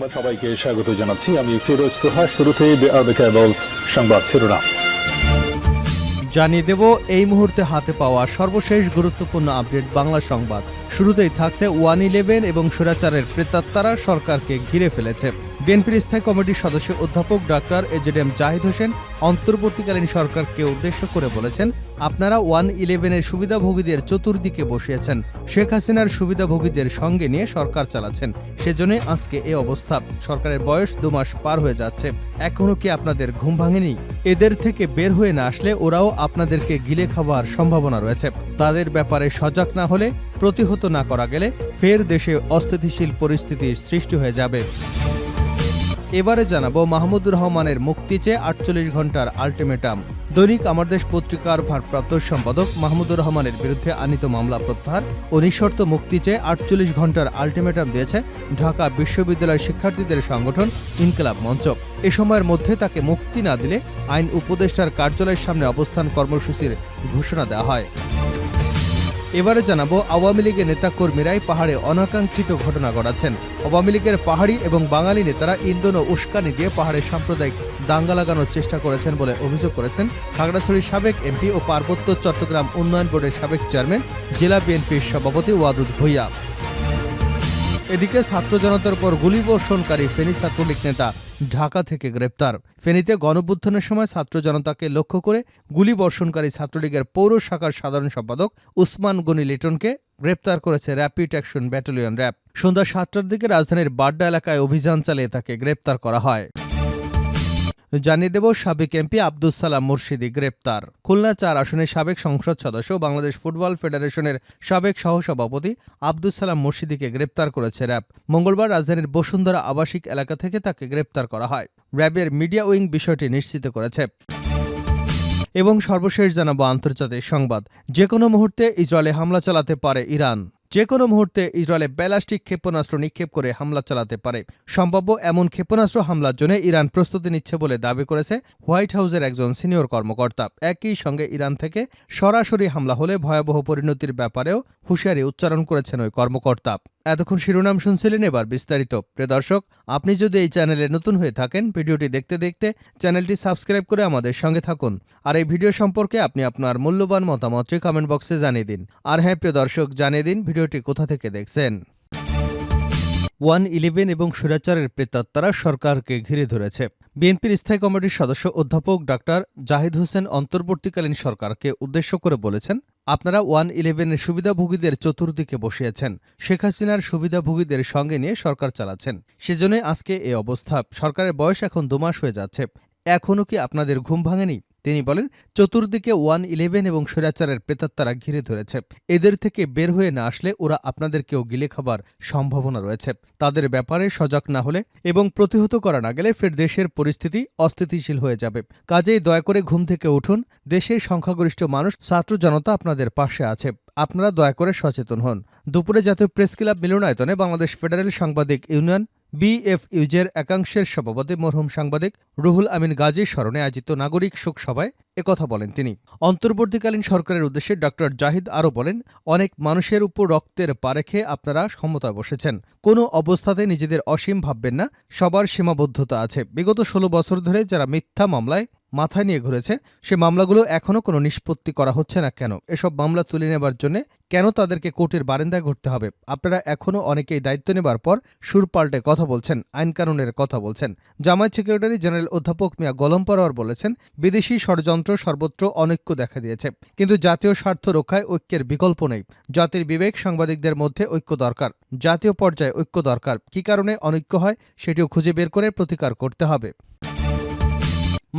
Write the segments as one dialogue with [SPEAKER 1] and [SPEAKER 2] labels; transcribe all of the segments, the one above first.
[SPEAKER 1] সংবাদ সবাইকে স্বাগত জানাচ্ছি। আমি ফিরোজ তোহা। শুরুতেই সংবাদ শিরোনাম
[SPEAKER 2] জানিয়ে দেব এই মুহূর্তে হাতে পাওয়া সর্বশেষ গুরুত্বপূর্ণ আপডেট বাংলা সংবাদ। শুরুতেই থাকছে 111 এবং স্বৈরাচারের প্রেতাত্মারা সরকারকে ঘিরে ফেলেছে। বিএনপির স্থায়ী কমিটির সদস্য অধ্যাপক ডাক্তার এজেডএম জাহিদ হোসেন অন্তর্বর্তীকালীন সরকারকে উদ্দেশ্য করে বলেছেন, আপনারা 111-এর সুবিধাভোগীদের চতুর্দিকে বসিয়েছেন, শেখ হাসিনার সুবিধাভোগীদের সঙ্গে নিয়ে সরকার চালাচ্ছেন, সেজন্য আজকে এই অবস্থা। সরকারের বয়স 2 মাস পার হয়ে যাচ্ছে, এখনো কি আপনাদের ঘুম ভাঙেনি? এদের থেকে বের হয়ে না আসলে ওরাও আপনাদেরকে গিলে খাওয়ার সম্ভাবনা রয়েছে। তাদের ব্যাপারে সজাগ না হলে, প্রতিহত না করা গেলে ফের দেশে অস্থিতিশীল পরিস্থিতির সৃষ্টি হয়ে যাবে। এবারে জানাবো মাহমুদুর রহমানের মুক্তি চেয়ে 48 ঘন্টার আলটিমেটাম। দৈনিক আমার দেশ পত্রিকার ভারপ্রাপ্ত সম্পাদক মাহমুদুর রহমানের বিরুদ্ধে আনীত মামলা প্রত্যাহার ও নিঃশর্ত মুক্তি চেয়ে 48 ঘন্টার আলটিমেটাম দিয়েছে ঢাকা বিশ্ববিদ্যালয় শিক্ষার্থীদের সংগঠন ইনকিলাব মঞ্চ। এ সময়ের মধ্যে তাকে মুক্তি না দিলে আইন উপদেষ্টার কার্যালয়ের সামনে অবস্থান কর্মসূচির ঘোষণা দেওয়া হয়। এবারে জানাবো আওয়ামী লীগের নেতাকর্মীরাই পাহাড়ে অনাকাঙ্ক্ষিত ঘটনা ঘটাচ্ছেন। আওয়ামী লীগের পাহাড়ি এবং বাঙালি নেতারা ইন্ধন ও উস্কানি দিয়ে পাহাড়ে সাম্প্রদায়িক দাঙ্গা লাগানোর চেষ্টা করেছেন বলে অভিযোগ করেছেন খাগড়াছড়ির সাবেক এমপি ও পার্বত্য চট্টগ্রাম উন্নয়ন বোর্ডের সাবেক চেয়ারম্যান, জেলা বিএনপির সভাপতি ওয়াদুদ ভূঁইয়া। এদিকে ছাত্র জনতার উপর গুলিবর্ষণকারী ফেনী ছাত্রলীগ নেতা ঢাকা থেকে গ্রেপ্তার। ফেনীতে গণঅভ্যুত্থানের সময় ছাত্র জনতাকে লক্ষ্য করে গুলিবর্ষণকারী ছাত্রলীগের পৌর শাখার সাধারণ সম্পাদক উসমান গনি লিটনকে গ্রেপ্তার করেছে র্যাপিড অ্যাকশন ব্যাটালিয়ন র্যাব। সন্ধ্যা 7টার দিকে রাজধানীর বাড্ডা এলাকায় অভিযান চালিয়ে তাকে গ্রেপ্তার করা হয়। জানিয়ে দেব সাবেক এমপি আব্দুস সালাম মুর্শিদি গ্রেপ্তার। খুলনা 4 আসনের সাবেক সংসদ সদস্য বাংলাদেশ ফুটবল ফেডারেশনের সাবেক সহসভাপতি আব্দুস সালাম মুর্শিদিকে গ্রেপ্তার করেছে র্যাব। মঙ্গলবার রাজধানীর বসুন্ধরা আবাসিক এলাকা থেকে তাকে গ্রেপ্তার করা হয়। র্যাবের মিডিয়া উইং বিষয়টি নিশ্চিত করেছে। এবং সর্বশেষ জানাবো আন্তর্জাতিক সংবাদ। যে কোনো মুহূর্তে ইসরায়েলে হামলা চালাতে পারে ইরান। যে কোনো মুহূর্তে ইসরায়েলে ব্যালিস্টিক ক্ষেপণাস্ত্র নিক্ষেপ করে হামলা চালাতে পারে। সম্ভাব্য এমন ক্ষেপণাস্ত্র হামলার জন্য ইরান প্রস্তুতি নিচ্ছে বলে দাবি করেছে হোয়াইট হাউসের একজন সিনিয়র কর্মকর্তা। একই সঙ্গে ইরান থেকে সরাসরি হামলা হলে ভয়াবহ পরিণতির ব্যাপারেও হুঁশিয়ারি উচ্চারণ করেছেন ওই কর্মকর্তা। এতক্ষণ শিরোনাম শুনছিলেন, এবার বিস্তারিত। প্রিয় দর্শক, আপনি যদি এই চ্যানেলে নতুন হয়ে থাকেন, ভিডিওটি দেখতে দেখতে চ্যানেলটি সাবস্ক্রাইব করে আমাদের সঙ্গে থাকুন। আর এই ভিডিও সম্পর্কে আপনি আপনার মূল্যবান মতামতটি কমেন্ট বক্সে জানিয়ে দিন। আর হ্যাঁ প্রিয় দর্শক, জানিয়ে দিন ভিডিওটি কোথা থেকে দেখছেন। 111 এবং স্বৈরাচারের প্রেতাত্মারা সরকারকে ঘিরে ধরেছে। বিএনপির স্থায়ী কমিটির সদস্য অধ্যাপক ডাক্তার জাহিদ হোসেন অন্তর্বর্তীকালীন সরকারকে উদ্দেশ্য করে বলেছেন, আপনারা 111-এর সুবিধাভোগীদের চতুর্দিকে বসিয়েছেন, শেখ হাসিনার সুবিধাভোগীদের সঙ্গে নিয়ে সরকার চালাচ্ছেন, সেজন্য আজকে এই অবস্থা। সরকারের বয়স এখন 2 মাস হয়ে যাচ্ছে, এখনো কি আপনাদের ঘুম ভাঙেনি? তিনি বলেন, চতুর্দিকে 111 এবং স্বৈরাচারের প্রেতাত্মারা ঘিরে ধরেছে, এদের থেকে বের হয়ে না আসলে ওরা আপনাদেরকেও গিলে খাবার সম্ভাবনা রয়েছে। তাদের ব্যাপারে সজাগ না হলে এবং প্রতিহত করা না গেলে ফের দেশের পরিস্থিতি অস্থিতিশীল হয়ে যাবে। কাজেই দয়া করে ঘুম থেকে উঠুন। দেশের সংখ্যাগরিষ্ঠ মানুষ, ছাত্র জনতা আপনাদের পাশে আছে, আপনারা দয়া করে সচেতন হন। দুপুরে জাতীয় প্রেস ক্লাব মিলনায়তনে বাংলাদেশ ফেডারেল সাংবাদিক ইউনিয়ন বিএফইউজের একাংশের সভাপতি মরহুম সাংবাদিক রুহুল আমিন গাজীর স্মরণে আয়োজিত নাগরিক শোক সভায় একথা বলেন তিনি। অন্তর্বর্তীকালীন সরকারের উদ্দেশ্যে ডক্টর জাহিদ আরও বলেন, অনেক মানুষের উপর রক্তের পা রেখে আপনারা ক্ষমতায় বসেছেন। কোনো অবস্থাতে নিজেদের অসীম ভাববেন না, সবার সীমাবদ্ধতা আছে। বিগত 16 বছর ধরে যারা মিথ্যা মামলায় মাথায় নিয়ে ঘুরেছে, সে মামলাগুলো এখনও কোনো নিষ্পত্তি করা হচ্ছে না কেন? এসব মামলা তুলে নেবার জন্য কেন তাদেরকে কোর্টের বারান্দায় ঘুরতে হবে? আপনারা এখনও অনেকেই দায়িত্ব নেবার পর সুর পাল্টে কথা বলছেন, আইন কানুনের কথা বলছেন। জামায়াত সেক্রেটারি জেনারেল অধ্যাপক মিয়া গোলাম পরোয়ার বলেছেন, বিদেশি ষড়যন্ত্র সর্বত্র অনৈক্য দেখা দিয়েছে, কিন্তু জাতীয় স্বার্থ রক্ষায় ঐক্যের বিকল্প নেই। জাতির বিবেক, সাংবাদিকদের মধ্যে ঐক্য দরকার, জাতীয় পর্যায়ে ঐক্য দরকার। কী কারণে অনৈক্য হয় সেটিও খুঁজে বের করে প্রতিকার করতে হবে।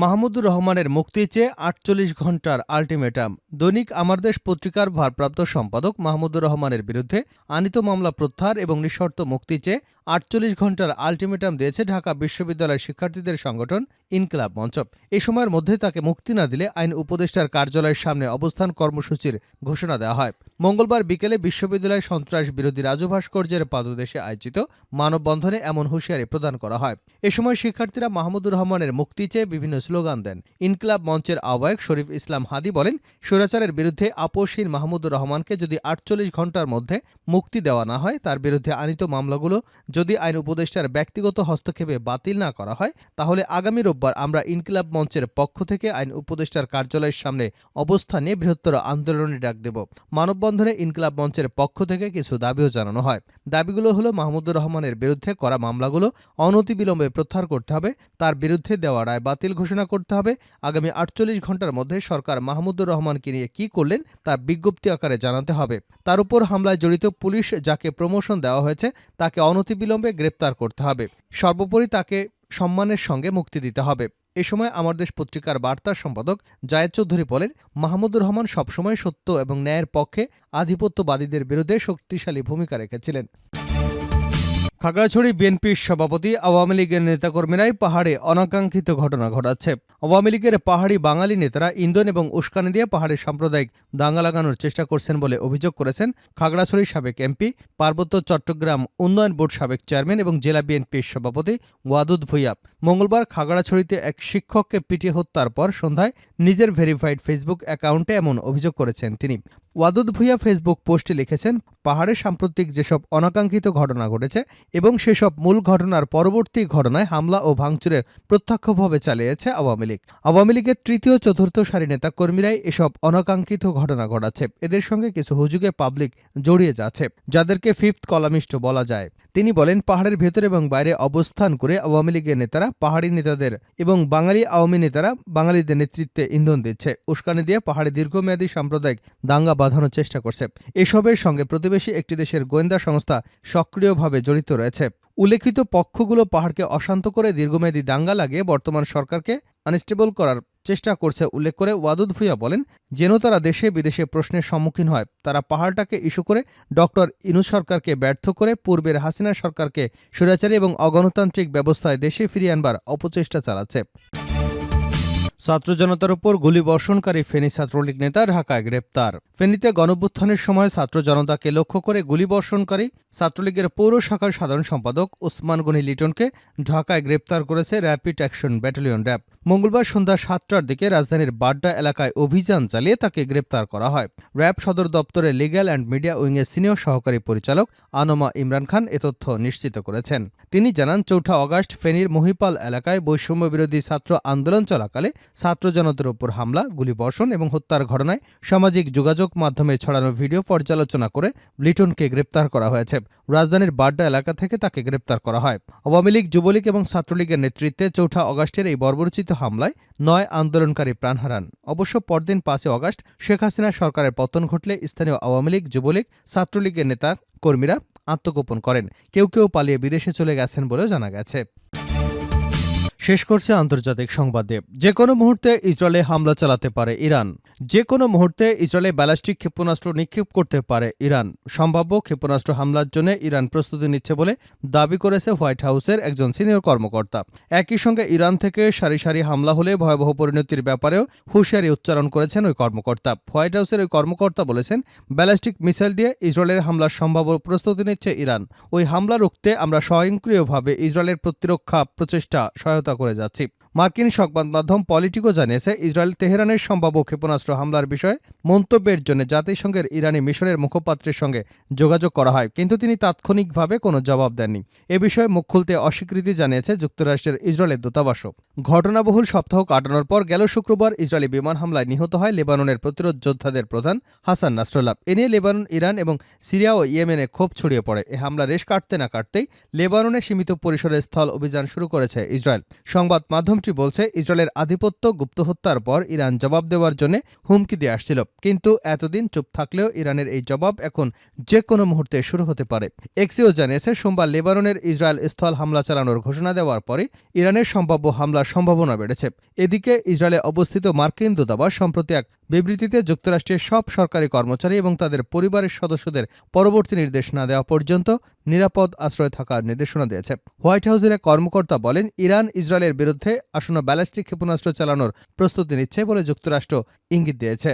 [SPEAKER 2] মাহমুদুর রহমানের মুক্তি চেয়ে 48 ঘন্টার আলটিমেটাম। দৈনিক আমার দেশ পত্রিকার ভারপ্রাপ্ত সম্পাদক মাহমুদুর রহমানের বিরুদ্ধে আনীত মামলা প্রত্যাহার এবং নিঃশর্ত মুক্তি চেয়ে 48 ঘন্টার আলটিমেটাম দিয়েছে ঢাকা বিশ্ববিদ্যালয় শিক্ষার্থীদের সংগঠন ইনকিলাব মঞ্চ। এ সময়ের মধ্যে তাকে মুক্তি না দিলে আইন উপদেষ্টার কার্যালয়ের সামনে অবস্থান কর্মসূচির ঘোষণা দেওয়া হয়। মঙ্গলবার বিকেলে বিশ্ববিদ্যালয় সন্ত্রাস বিরোধী রাজু ভাস্কর্যের পাদদেশে আয়োজিত মানববন্ধনে এমন হুঁশিয়ারি প্রদান করা হয়। এ সময় শিক্ষার্থীরা মাহমুদুর রহমানের মুক্তি চেয়ে বিভিন্ন স্লোগান দেন। ইনকিলাব মঞ্চের আহ্বায়ক শরীফ ইসলাম হাদি বলেন, স্বৈরাচারের বিরুদ্ধে আপোষহীন মাহমুদুর রহমানকে যদি 48 ঘন্টার মধ্যে মুক্তি দেওয়া না হয়, তার বিরুদ্ধে আনীত মামলাগুলো যদি আইন উপদেষ্টার ব্যক্তিগত হস্তক্ষেপে বাতিল না করা হয় তাহলে আগামী রোববার আমরা ইনকিলাব মঞ্চের পক্ষ থেকে আইন উপদেষ্টার কার্যালয়ের সামনে অবস্থান নিয়ে বৃহত্তর আন্দোলনের ডাক দেব। মানববন্ধনে ইনকিলাব মঞ্চের পক্ষ থেকে কিছু দাবিও জানানো হয়। দাবিগুলো হলো মাহমুদুর রহমানের বিরুদ্ধে করা মামলাগুলো অনতিবিলম্বে প্রত্যাহার করতে হবে, তার বিরুদ্ধে দেওয়া রায় বাতিল ঘোষণা করতে হবে, আগামী ৪৮ ঘণ্টার মধ্যে সরকার মাহমুদুর রহমানকে নিয়ে কী করলেন তা বিজ্ঞপ্তি আকারে জানাতে হবে, তার উপর হামলায় জড়িত পুলিশ যাকে প্রমোশন দেওয়া হয়েছে তাকে অনতিবিলম্বে গ্রেপ্তার করতে হবে, সর্বোপরি তাকে সম্মানের সঙ্গে মুক্তি দিতে হবে। এ সময় আমার দেশ পত্রিকার বার্তা সম্পাদক জায়েদ চৌধুরী বলেন, মাহমুদুর রহমান সবসময় সত্য এবং ন্যায়ের পক্ষে, আধিপত্যবাদীদের বিরুদ্ধে শক্তিশালী ভূমিকা রেখেছিলেন। খাগড়াছড়ি বিএনপির সভাপতি আওয়ামী লীগের নেতাকর্মীরাই পাহাড়ে অনাকাঙ্ক্ষিত ঘটনা ঘটাচ্ছে। আওয়ামী লীগের পাহাড়ি বাঙালি নেতারা ইন্ধন এবং উস্কানি দিয়ে পাহাড়ে সাম্প্রদায়িক দাঙ্গা লাগানোর চেষ্টা করছেন বলে অভিযোগ করেছেন খাগড়াছড়ির সাবেক এমপি, পার্বত্য চট্টগ্রাম উন্নয়ন বোর্ড সাবেক চেয়ারম্যান এবং জেলা বিএনপির সভাপতি ওয়াদুদ ভূঁইয়া। মঙ্গলবার খাগড়াছড়িতে এক শিক্ষককে পিটিয়ে হত্যার পর সন্ধ্যায় নিজের ভেরিফাইড ফেসবুক অ্যাকাউন্টে এমন অভিযোগ করেছেন তিনি। ওয়াদুদ ভূঁইয়া ফেসবুক পোস্টে লিখেছেন, পাহাড়ে সাম্প্রতিক যেসব অনাকাঙ্ক্ষিত ঘটনা ঘটেছে এবং সেসব মূল ঘটনার পরবর্তী ঘটনায় হামলা ও ভাঙচুরের প্রত্যক্ষভাবে চালিয়েছে আওয়ামী লীগ। আওয়ামী লীগের তৃতীয় চতুর্থ সারি নেতাকর্মীরাই এসব অনাকাঙ্ক্ষিত ঘটনা ঘটাচ্ছে। এদের সঙ্গে কিছু হুজুগে পাবলিক জড়িয়ে যাচ্ছে, যাদেরকে ফিফথ কলামিস্ট বলা যায়। তিনি বলেন, পাহাড়ের ভেতর এবং বাইরে অবস্থান করে আওয়ামী লীগের নেতারা পাহাড়ি নেতাদের এবং বাঙালি আওয়ামী নেতারা বাঙালিদের নেতৃত্বে ইন্ধন দিচ্ছে, উস্কানি দিয়ে পাহাড়ে দীর্ঘমেয়াদী সাম্প্রদায়িক দাঙ্গা বাঁধানোর চেষ্টা করছে। এসবের সঙ্গে প্রতিবেশী একটি দেশের গোয়েন্দা সংস্থা সক্রিয়ভাবে জড়িত রয়েছে। উল্লেখিত পক্ষগুলো পাহাড়কে অশান্ত করে দীর্ঘমেয়াদী দাঙ্গা লাগিয়ে বর্তমান সরকারকে আনস্টেবল করার চেষ্টা করছে উল্লেখ করে ওয়াদুদ ভূঁইয়া বলেন, যেন তারা দেশে বিদেশে প্রশ্নের সম্মুখীন হয়। তারা পাহাড়টাকে ইস্যু করে ডক্টর ইনুস সরকারকে ব্যর্থ করে পূর্বের হাসিনা সরকারকে স্বৈরাচারী এবং অগণতান্ত্রিক ব্যবস্থায় দেশে ফিরিয়ে আনবার অপচেষ্টা চালাচ্ছে। ছাত্র জনতার উপর গুলিবর্ষণকারী ফেনী ছাত্রলীগ নেতা ঢাকায় গ্রেপ্তার। ফেনীতে গণঅভ্যুত্থানের সময় ছাত্র জনতাকে লক্ষ্য করে গুলিবর্ষণকারী ছাত্রলীগের পৌর শাখার সাধারণ সম্পাদক ওসমান গনি লিটনকে ঢাকায় গ্রেপ্তার করেছে র্যাপিড অ্যাকশন ব্যাটালিয়ন র্যাব। মঙ্গলবার সন্ধ্যা ৭টার দিকে রাজধানীর বাড্ডা এলাকায় অভিযান চালিয়ে তাকে গ্রেপ্তার করা হয়। র্যাব সদর দপ্তরের লিগ্যাল অ্যান্ড মিডিয়া উইংয়ের সিনিয়র সহকারী পরিচালক আনোমা ইমরান খান এ তথ্য নিশ্চিত করেছেন। তিনি জানান, ৪ আগস্ট ফেনীর মহিপাল এলাকায় বৈষম্য বিরোধী ছাত্র আন্দোলন চলাকালে ছাত্র জনতার উপর হামলা, গুলিবর্ষণ এবং হত্যার ঘটনায় সামাজিক যোগাযোগ মাধ্যমে ছড়ানো ভিডিও পর্যালোচনা করে লিটনকে গ্রেপ্তার করা হয়েছে। রাজধানীর বাড্ডা এলাকা থেকে তাকে গ্রেপ্তার করা হয়। আওয়ামী লীগ, যুবলীগ এবং ছাত্রলীগের নেতৃত্বে ৪ আগস্টের এই বর্বরোচিত হামলায় ৯ আন্দোলনকারী প্রাণ হারান। অবশ্য পরদিন ৫ আগস্ট শেখ হাসিনা সরকারের পতন ঘটলে স্থানীয় আওয়ামী লীগ, যুবলীগ, ছাত্রলীগের নেতা কর্মীরা আত্মগোপন করেন। কেউ কেউ পালিয়ে বিদেশে চলে গেছেন বলেও জানা গেছে। শেষ করছে আন্তর্জাতিক সংবাদে। যে কোনো মুহূর্তে ইসরায়েলে হামলা চালাতে পারে ইরান। যে কোনো মুহূর্তে ইসরায়েলে ব্যালিস্টিক ক্ষেপণাস্ত্র নিক্ষেপ করতে পারে ইরান। সম্ভাব্য ক্ষেপণাস্ত্র হামলার জন্য ইরান প্রস্তুতি নিচ্ছে বলে দাবি করেছে হোয়াইট হাউসের একজন সিনিয়র কর্মকর্তা। একই সঙ্গে ইরান থেকে সারি সারি হামলা হলে ভয়াবহ পরিণতির ব্যাপারেও হুঁশিয়ারি উচ্চারণ করেছেন ওই কর্মকর্তা। হোয়াইট হাউসের ওই কর্মকর্তা বলেছেন, ব্যালিস্টিক মিসাইল দিয়ে ইসরায়েলের হামলার সম্ভাব্য প্রস্তুতি নিচ্ছে ইরান। ওই হামলা রুখতে আমরা স্বয়ংক্রিয়ভাবে ইসরায়েলের প্রতিরক্ষা প্রচেষ্টা সহায়তা করে যাচ্ছি। মার্কিন সংবাদ মাধ্যম পলিটিকো জানিয়েছে, ইসরায়েল তেহরানের সম্ভাব্য ক্ষেপণাস্ত্র হামলার বিষয়ে মন্তব্যের জন্য জাতিসংঘের ইরানি মিশনের মুখপাত্রের সঙ্গে যোগাযোগ করা হয়, কিন্তু তিনি তাৎক্ষণিকভাবে কোনো জবাব দেননি। এ বিষয়ে মুখ খুলতে অস্বীকৃতি জানিয়েছে যুক্তরাষ্ট্রের ইসরায়েলের দূতাবাসও। ঘটনাবহুল সপ্তাহ কাটানোর পর গেল শুক্রবার ইসরায়েলি বিমান হামলায় নিহত হয় লেবাননের প্রতিরোধ যোদ্ধাদের প্রধান হাসান নাসরুল্লাহ। এ নিয়ে লেবানন, ইরান এবং সিরিয়া ও ইয়েমেনে ক্ষোভ ছড়িয়ে পড়ে। এ হামলা রেশ কাটতে না কাটতেই লেবাননে সীমিত পরিসরে স্থল অভিযান শুরু করেছে ইসরায়েল। সংবাদ মাধ্যমটি বলছে, ইসরায়েলের আধিপত্য গুপ্ত হত্যার পর ইরান জবাব দেওয়ার জন্য হুমকি দিয়ে আসছিল, কিন্তু এতদিন চুপ থাকলেও ইরানের এই জবাব এখন যে কোনো মুহূর্তে শুরু হতে পারে। এক্সিও জানিয়েছে, সোমবার লেবাননের ইসরায়েল স্থল হামলা চালানোর ঘোষণা দেওয়ার পরে ইরানের সম্ভাব্য হামলার সম্ভাবনা বেড়েছে। এদিকে ইসরায়েলে অবস্থিত মার্কিন দূতাবাস সম্প্রতি এক বিবৃতিতে যুক্তরাষ্ট্রের সব সরকারি কর্মচারী এবং তাদের পরিবারের সদস্যদের পরবর্তী নির্দেশ না দেওয়া পর্যন্ত নিরাপদ আশ্রয় থাকার নির্দেশনা দিয়েছে। হোয়াইট হাউসের এক কর্মকর্তা বলেন, ইরান ইসরায়েলের বিরুদ্ধে আসন্ন ব্যালিস্টিক ক্ষেপণাস্ত্র চালানোর প্রস্তুতি নিচ্ছে বলে যুক্তরাষ্ট্র ইঙ্গিত দিয়েছে।